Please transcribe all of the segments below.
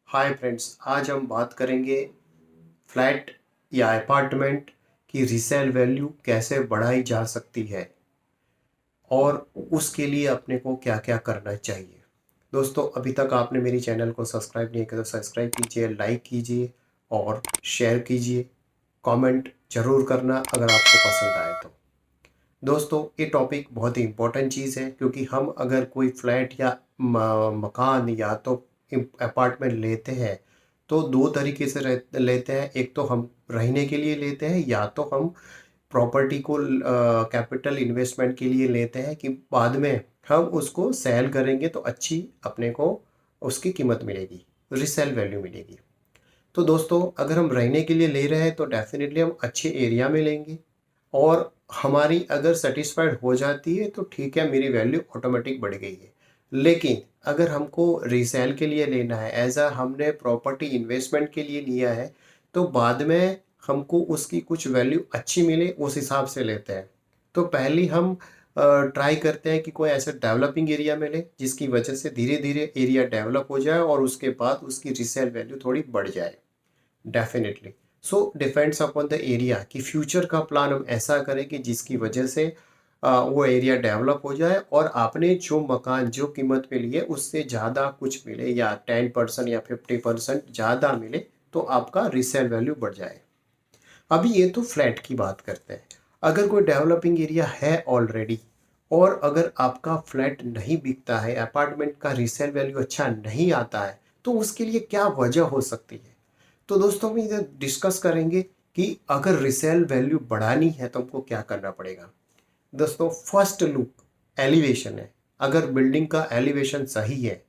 Hi friends, आज हम बात करेंगे फ्लैट या अपार्टमेंट की रीसेल वैल्यू कैसे बढ़ाई जा सकती है और उसके लिए अपने को क्या क्या करना चाहिए। दोस्तों, अभी तक आपने मेरी चैनल को सब्सक्राइब नहीं किया तो सब्सक्राइब कीजिए, लाइक कीजिए और शेयर कीजिए। कमेंट जरूर करना अगर आपको पसंद आए तो। दोस्तों, ये टॉपिक बहुत ही इम्पोर्टेंट चीज़ है क्योंकि हम अगर कोई फ्लैट या मकान या तो अपार्टमेंट लेते हैं तो दो तरीके से लेते हैं। एक तो हम रहने के लिए लेते हैं या तो हम प्रॉपर्टी को कैपिटल इन्वेस्टमेंट के लिए लेते हैं कि बाद में हम उसको सेल करेंगे तो अच्छी अपने को उसकी कीमत मिलेगी, रीसेल वैल्यू मिलेगी। तो दोस्तों, अगर हम रहने के लिए ले रहे हैं तो डेफिनेटली हम अच्छे एरिया में लेंगे और हमारी अगर सेटिस्फाइड हो जाती है तो ठीक है, मेरी वैल्यू ऑटोमेटिक बढ़ गई है। लेकिन अगर हमको रीसेल के लिए लेना है, एज अ हमने प्रॉपर्टी इन्वेस्टमेंट के लिए लिया है, तो बाद में हमको उसकी कुछ वैल्यू अच्छी मिले उस हिसाब से लेते हैं। तो पहले हम ट्राई करते हैं कि कोई ऐसे डेवलपिंग एरिया मिले जिसकी वजह से धीरे धीरे एरिया डेवलप हो जाए और उसके बाद उसकी रीसेल वैल्यू थोड़ी बढ़ जाए। Definitely. So depends upon the area कि फ्यूचर का प्लान हम ऐसा करें कि जिसकी वजह से वो एरिया डेवलप हो जाए और आपने जो मकान जो कीमत पे लिए उससे ज़्यादा कुछ मिले या 10% या 50% ज़्यादा मिले तो आपका रीसेल वैल्यू बढ़ जाए। अभी ये तो फ्लैट की बात करते हैं। अगर कोई डेवलपिंग एरिया है ऑलरेडी और अगर आपका फ्लैट नहीं बिकता है, अपार्टमेंट का रीसेल वैल्यू अच्छा नहीं आता है, तो उसके लिए क्या वजह हो सकती है। तो दोस्तों, हम इधर डिस्कस करेंगे कि अगर रिसेल वैल्यू बढ़ानी है तो हमको क्या करना पड़ेगा। दोस्तों, फर्स्ट लुक एलिवेशन है। अगर बिल्डिंग का एलिवेशन सही है,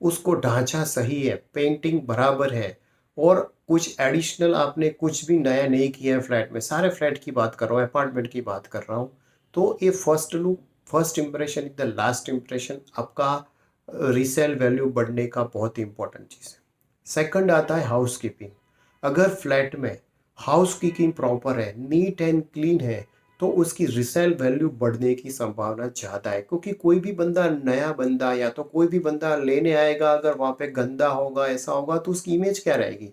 उसको ढांचा सही है, पेंटिंग बराबर है और कुछ एडिशनल आपने कुछ भी नया नहीं किया है फ्लैट में, सारे फ्लैट की बात कर रहा हूँ, अपार्टमेंट की बात कर रहा हूँ, तो ये first look, first impression is the last impression, आपका रीसेल वैल्यू बढ़ने का बहुत ही इंपॉर्टेंट चीज़ है। सेकंड आता है हाउस कीपिंग। अगर फ्लैट में हाउस कीपिंग प्रॉपर है, नीट एंड क्लीन है, तो उसकी रिसेल वैल्यू बढ़ने की संभावना ज़्यादा है क्योंकि कोई भी बंदा, नया बंदा या तो कोई भी बंदा लेने आएगा, अगर वहाँ पे गंदा होगा, ऐसा होगा, तो उसकी इमेज क्या रहेगी।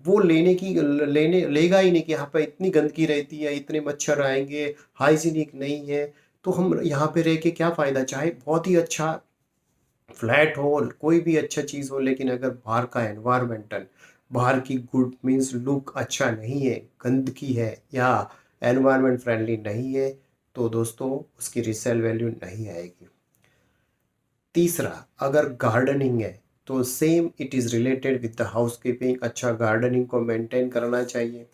वो लेने लेगा ही नहीं कि यहाँ पे इतनी गंदगी रहती है, इतने मच्छर आएंगे, हाइजीनिक नहीं है, तो हम यहाँ पे रह के क्या फ़ायदा। चाहे बहुत ही अच्छा फ्लैट हो, कोई भी अच्छा चीज़ हो, लेकिन अगर बाहर का एनवायरमेंटल, बाहर की गुड मीन्स लुक अच्छा नहीं है, गंदगी है या एनवायरमेंट फ्रेंडली नहीं है, तो दोस्तों उसकी रिसेल वैल्यू नहीं आएगी। तीसरा, अगर गार्डनिंग है तो same it is related with the house keeping, अच्छा गार्डनिंग को मेंटेन करना चाहिए।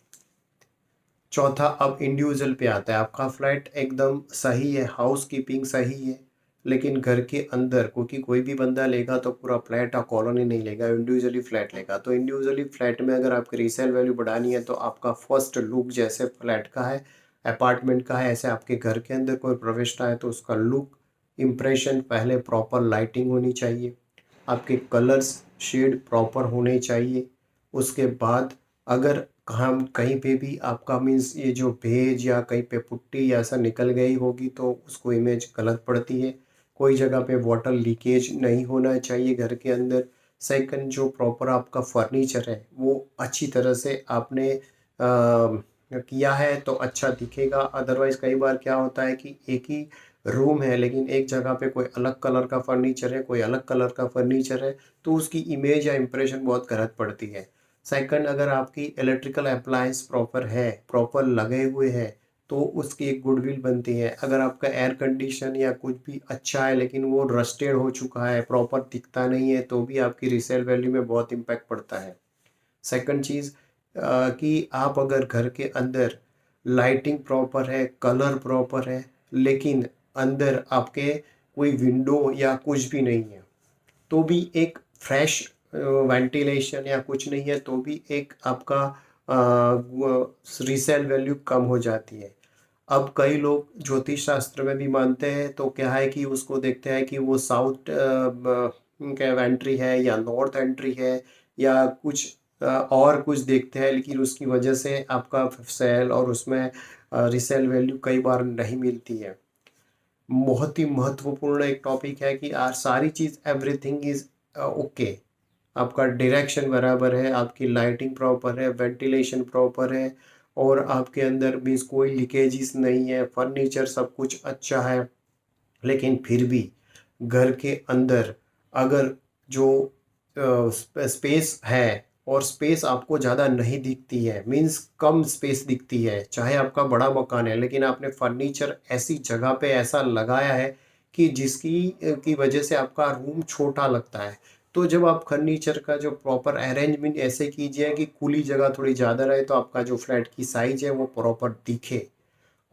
चौथा, अब इंडिविजुअल पे आता है। आपका फ्लैट एकदम सही है, हाउस कीपिंग सही है, लेकिन घर के अंदर क्योंकि कोई भी बंदा लेगा तो पूरा फ्लैट या कॉलोनी नहीं लेगा, इंडिविजुअली फ्लैट लेगा। तो इंडिविजुअली फ्लैट में अगर आपकी रीसेल वैल्यू बढ़ानी है तो आपका फर्स्ट लुक जैसे फ्लैट का है, अपार्टमेंट का है, ऐसे आपके घर के अंदर कोई प्रवेश है तो उसका लुक इम्प्रेशन, पहले प्रॉपर लाइटिंग होनी चाहिए, आपके कलर्स शेड प्रॉपर होने चाहिए। उसके बाद अगर हम कहीं पे भी आपका मीन्स ये जो भेज या कहीं पे पुट्टी ऐसा निकल गई होगी तो उसको इमेज गलत पड़ती है। कोई जगह पे वाटर लीकेज नहीं होना चाहिए घर के अंदर। सेकंड, जो प्रॉपर आपका फर्नीचर है वो अच्छी तरह से आपने किया है तो अच्छा दिखेगा। अदरवाइज कई बार क्या होता है कि एक ही रूम है लेकिन एक जगह पे कोई अलग कलर का फर्नीचर है, कोई अलग कलर का फर्नीचर है, तो उसकी इमेज या इम्प्रेशन बहुत गलत पड़ती है। सेकंड, अगर आपकी इलेक्ट्रिकल अप्लायंस प्रॉपर है, प्रॉपर लगे हुए हैं, तो उसकी एक गुडविल बनती है। अगर आपका एयर कंडीशन या कुछ भी अच्छा है लेकिन वो रस्टेड हो चुका है, प्रॉपर दिखता नहीं है, तो भी आपकी रीसेल वैल्यू में बहुत इम्पैक्ट पड़ता है। सेकंड चीज़ कि आप अगर घर के अंदर लाइटिंग प्रॉपर है, कलर प्रॉपर है, लेकिन अंदर आपके कोई विंडो या कुछ भी नहीं है, तो भी एक फ्रेश वेंटिलेशन या कुछ नहीं है तो भी एक आपका रीसेल वैल्यू कम हो जाती है। अब कई लोग ज्योतिष शास्त्र में भी मानते हैं, तो क्या है कि उसको देखते हैं कि वो साउथ क्या एंट्री है या नॉर्थ एंट्री है या कुछ और कुछ देखते हैं, लेकिन उसकी वजह से आपका सेल और उसमें रीसेल वैल्यू कई बार नहीं मिलती है। बहुत ही महत्वपूर्ण एक टॉपिक है कि सारी चीज़ एवरीथिंग इज ओके, आपका डायरेक्शन बराबर है, आपकी लाइटिंग प्रॉपर है, वेंटिलेशन प्रॉपर है, और आपके अंदर मीन्स कोई लीकेजेस नहीं है, फर्नीचर सब कुछ अच्छा है, लेकिन फिर भी घर के अंदर अगर जो स्पेस है, और स्पेस आपको ज़्यादा नहीं दिखती है, मीन्स कम स्पेस दिखती है, चाहे आपका बड़ा मकान है, लेकिन आपने फर्नीचर ऐसी जगह पे ऐसा लगाया है कि जिसकी की वजह से आपका रूम छोटा लगता है। तो जब आप फर्नीचर का जो प्रॉपर अरेंजमेंट ऐसे कीजिए कि खुली जगह थोड़ी ज़्यादा रहे, तो आपका जो फ्लैट की साइज है वो प्रॉपर दिखे,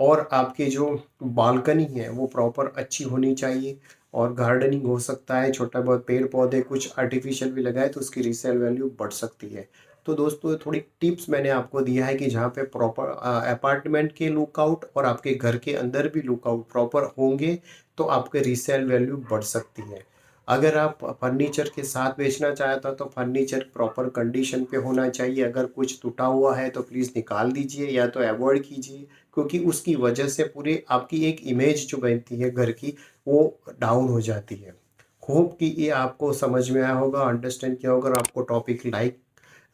और आपके जो बालकनी है वो प्रॉपर अच्छी होनी चाहिए, और गार्डनिंग हो सकता है, छोटा बहुत पेड़ पौधे कुछ आर्टिफिशियल भी लगाए तो उसकी रीसेल वैल्यू बढ़ सकती है। तो दोस्तों थोड़ी टिप्स मैंने आपको दिया है कि जहाँ पे प्रॉपर अपार्टमेंट के लुकआउट और आपके घर के अंदर भी लुकआउट प्रॉपर होंगे तो आपके रीसेल वैल्यू बढ़ सकती है। अगर आप फर्नीचर के साथ बेचना चाहते हो तो फर्नीचर प्रॉपर कंडीशन पे होना चाहिए, अगर कुछ टूटा हुआ है तो प्लीज़ निकाल दीजिए या तो अवॉइड कीजिए, क्योंकि उसकी वजह से पूरी आपकी एक इमेज जो बनती है घर की वो डाउन हो जाती है। होप कि ये आपको समझ में आया होगा, अंडरस्टैंड किया होगा। और आपको टॉपिक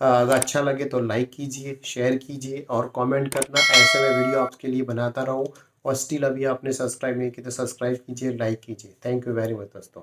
अगर अच्छा लगे तो लाइक कीजिए, शेयर कीजिए और कमेंट करना, ऐसे मैं वीडियो आपके लिए बनाता रहूँ। और स्टिल अभी आपने सब्सक्राइब नहीं किया तो सब्सक्राइब कीजिए, लाइक कीजिए। थैंक यू वेरी मच दोस्तों।